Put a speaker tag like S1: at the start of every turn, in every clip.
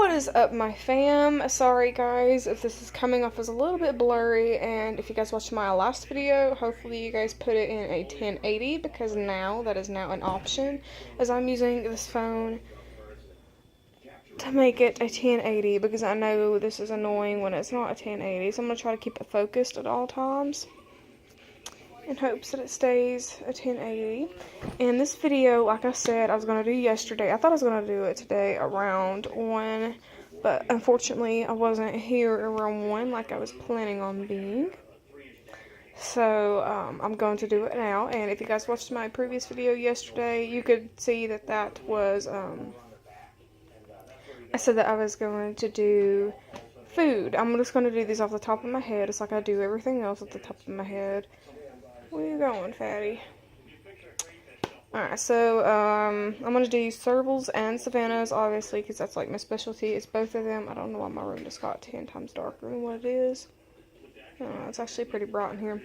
S1: What is up, my fam? Sorry guys if this is coming off as a little bit blurry, and if you guys watched my last video, hopefully you guys put it in a 1080 because that is now an option, as I'm using this phone to make it a 1080 because I know this is annoying when it's not a 1080, so I'm going to try to keep it focused at all times in hopes that it stays a 1080. And this video, like I said, I was going to do yesterday. I thought I was going to do it today around 1, but unfortunately I wasn't here around 1 like I was planning on being. So I'm going to do it now, and if you guys watched my previous video yesterday, you could see that was, I said that I was going to do food. I'm just going to do these off the top of my head. It's like I do everything else at the top of my head. Where you going, fatty? Alright, so, I'm going to do Servals and Savannahs, obviously, because that's, like, my specialty. It's both of them. I don't know why my room just got 10 times darker than what it is. It's actually pretty bright in here.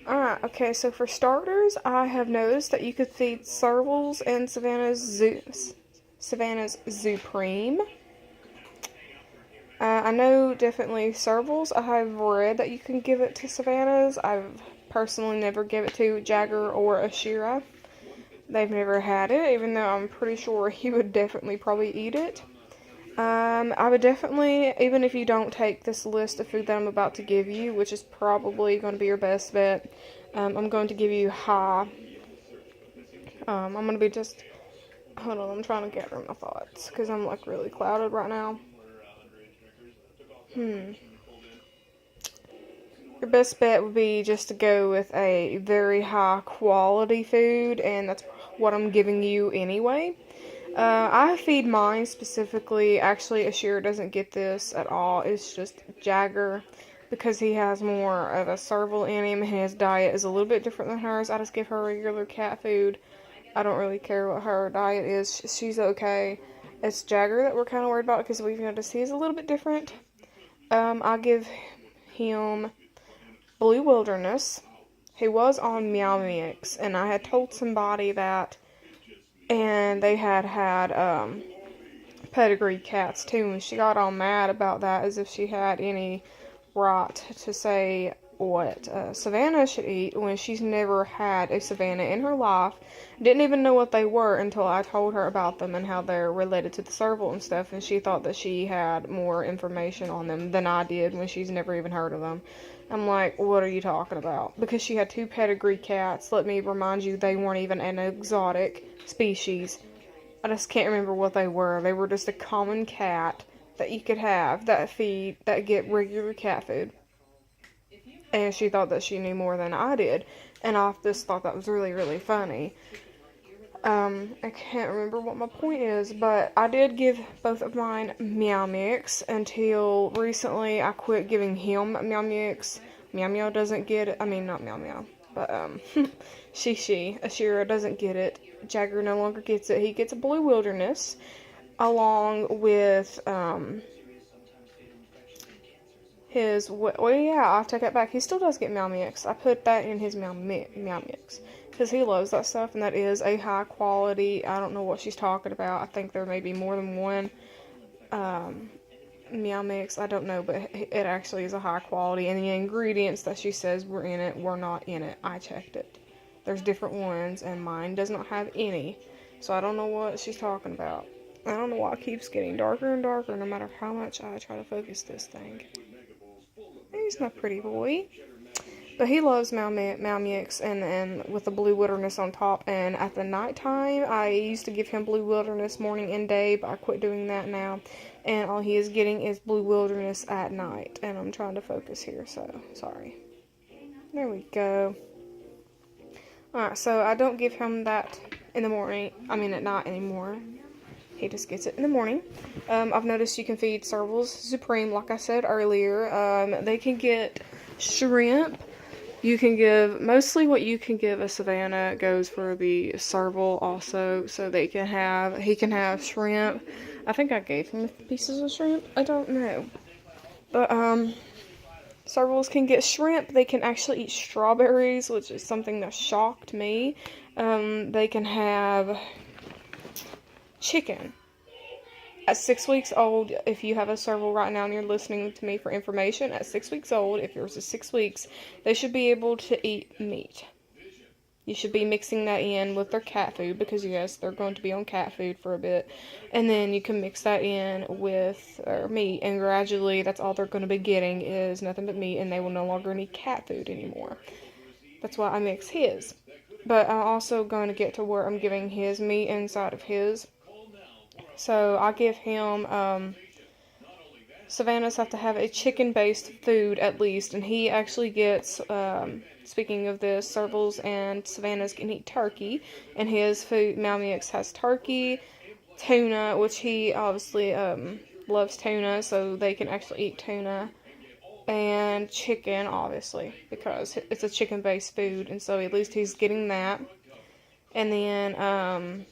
S1: Alright, okay, so for starters, I have noticed that you could feed Servals and Savannah's Supreme. I know definitely Servals. I have read that you can give it to Savannah's. I've personally never give it to Jagger or Ashira. They've never had it, even though I'm pretty sure he would definitely probably eat it. I would definitely, even if you don't take this list of food that I'm about to give you, which is probably going to be your best bet, I'm going to give you high. I'm going to be just, hold on, I'm trying to gather my thoughts, because I'm like really clouded right now. Your best bet would be just to go with a very high quality food, and that's what I'm giving you anyway. I feed mine specifically, actually Ashir doesn't get this at all, it's just Jagger, because he has more of a Serval in him, and his diet is a little bit different than hers. I just give her regular cat food. I don't really care what her diet is, she's okay. It's Jagger that we're kind of worried about, because we've noticed he's a little bit different. I give him Blue Wilderness. He was on Meow Mix, and I had told somebody that, and they had pedigree cats too, and she got all mad about that, as if she had any right to say what Savannah should eat when she's never had a Savannah in her life. Didn't even know what they were until I told her about them and how they're related to the Serval and stuff, and she thought that she had more information on them than I did when she's never even heard of them. I'm like, what are you talking about? Because she had 2 pedigree cats. Let me remind you, they weren't even an exotic species. I just can't remember what they were. They were just a common cat that you could have that get regular cat food. And she thought that she knew more than I did. And I just thought that was really, really funny. I can't remember what my point is, but I did give both of mine Meow Mix until recently. I quit giving him Meow Mix. Meow Meow doesn't get it. I mean, not Meow Meow, but Ashira doesn't get it. Jagger no longer gets it. He gets a Blue Wilderness along with his, well, yeah, I'll take that back. He still does get Meow Mix. I put that in his Meow Mix because he loves that stuff, and that is a high quality. I don't know what she's talking about. I think there may be more than one Meow Mix. I don't know, but it actually is a high quality, and the ingredients that she says were in it were not in it. I checked it. There's different ones, and mine does not have any, so I don't know what she's talking about. I don't know why it keeps getting darker and darker no matter how much I try to focus this thing. He's my pretty boy. But he loves Meow Mix and with the Blue Wilderness on top. And at the nighttime, I used to give him Blue Wilderness morning and day, but I quit doing that now. And all he is getting is Blue Wilderness at night. And I'm trying to focus here, so sorry. There we go. Alright, so I don't give him that in the morning. I mean at night anymore. He just gets it in the morning. I've noticed you can feed Servals Supreme, like I said earlier. They can get shrimp. You can give, mostly what you can give a Savannah goes for the Serval also. So he can have shrimp. I think I gave him pieces of shrimp. I don't know. But, Servals can get shrimp. They can actually eat strawberries, which is something that shocked me. They can have chicken. At 6 weeks old, if you have a serval right now and you're listening to me for information, at 6 weeks old, if yours is 6 weeks, they should be able to eat meat. You should be mixing that in with their cat food because, yes, they're going to be on cat food for a bit. And then you can mix that in with meat, and gradually that's all they're going to be getting is nothing but meat, and they will no longer need cat food anymore. That's why I mix his. But I'm also going to get to where I'm giving his meat inside of his. So I give him, Savannah's have to have a chicken-based food at least, and he actually gets, speaking of this, Servals and Savannah's can eat turkey, and his food, Meow Mix, has turkey, tuna, which he obviously, loves tuna, so they can actually eat tuna, and chicken, obviously, because it's a chicken-based food, and so at least he's getting that. And then,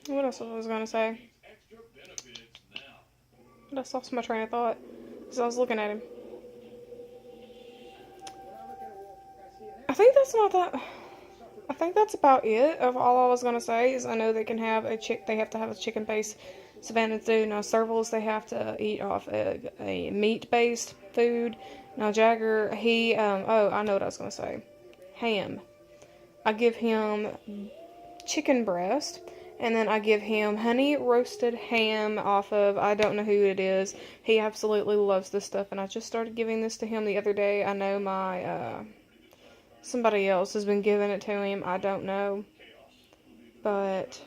S1: what else was I going to say? I just lost my train of thought because I was looking at him. I think that's about it of all I was gonna say. Is I know they can have they have to have a chicken-based Savannah do. Now Servals, they have to eat off a meat-based food. Now Jagger, he oh, I know what I was gonna say. Ham. I give him chicken breast. And then I give him honey roasted ham off of, I don't know who it is. He absolutely loves this stuff, and I just started giving this to him the other day. I know my, somebody else has been giving it to him. I don't know. But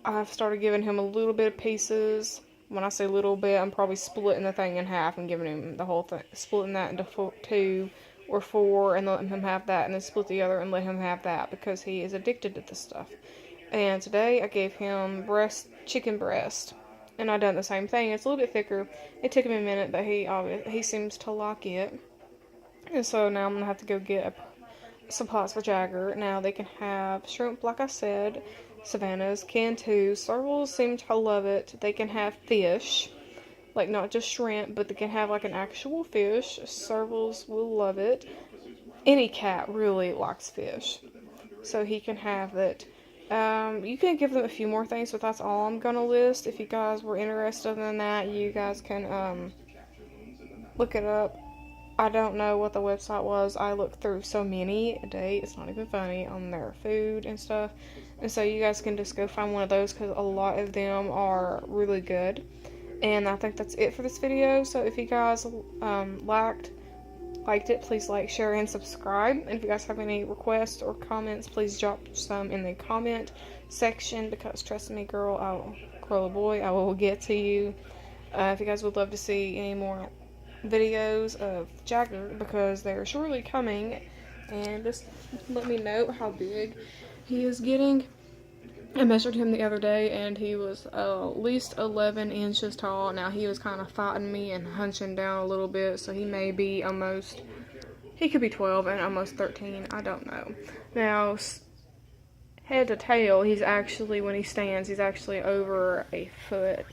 S1: I've started giving him a little bit of pieces. When I say little bit, I'm probably splitting the thing in half and giving him the whole thing. Splitting that into 2 or 4 and letting him have that, and then split the other and let him have that because he is addicted to this stuff. And today I gave him chicken breast, and I done the same thing. It's a little bit thicker. It took him a minute, but he seems to like it. And so now I'm gonna have to go get supplies for Jagger. Now they can have shrimp, like I said. Savannah's can too. Servals seem to love it. They can have fish, like not just shrimp, but they can have like an actual fish. Servals will love it. Any cat really likes fish, so he can have it. You can give them a few more things, but that's all I'm gonna list. If you guys were interested in that, you guys can look it up. I don't know what the website was. I looked through so many a day, it's not even funny, on their food and stuff. And so you guys can just go find one of those because a lot of them are really good. And I think that's it for this video. So if you guys liked it, please like, share, and subscribe. And if you guys have any requests or comments, please drop some in the comment section, because trust me, girl or boy, I will get to you. If you guys would love to see any more videos of Jagger, because they're surely coming, and just let me know how big he is getting. I measured him the other day, and he was at least 11 inches tall. Now, he was kind of fighting me and hunching down a little bit, so he may be he could be 12 and almost 13. I don't know. Now, head to tail, he's actually, when he stands, he's actually over 1.5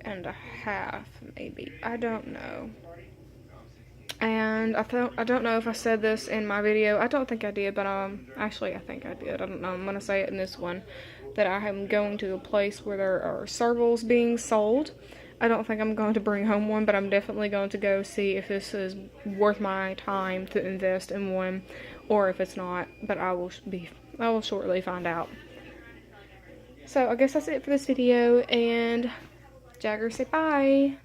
S1: feet, maybe. I don't know. And I don't know if I said this in my video. I don't think I did, but actually I think I did. I don't know. I'm gonna say it in this one, that I am going to a place where there are servals being sold. I don't think I'm going to bring home one, but I'm definitely going to go see if this is worth my time to invest in one, or if it's not. But I will shortly find out. So I guess that's it for this video, and Jagger, say bye.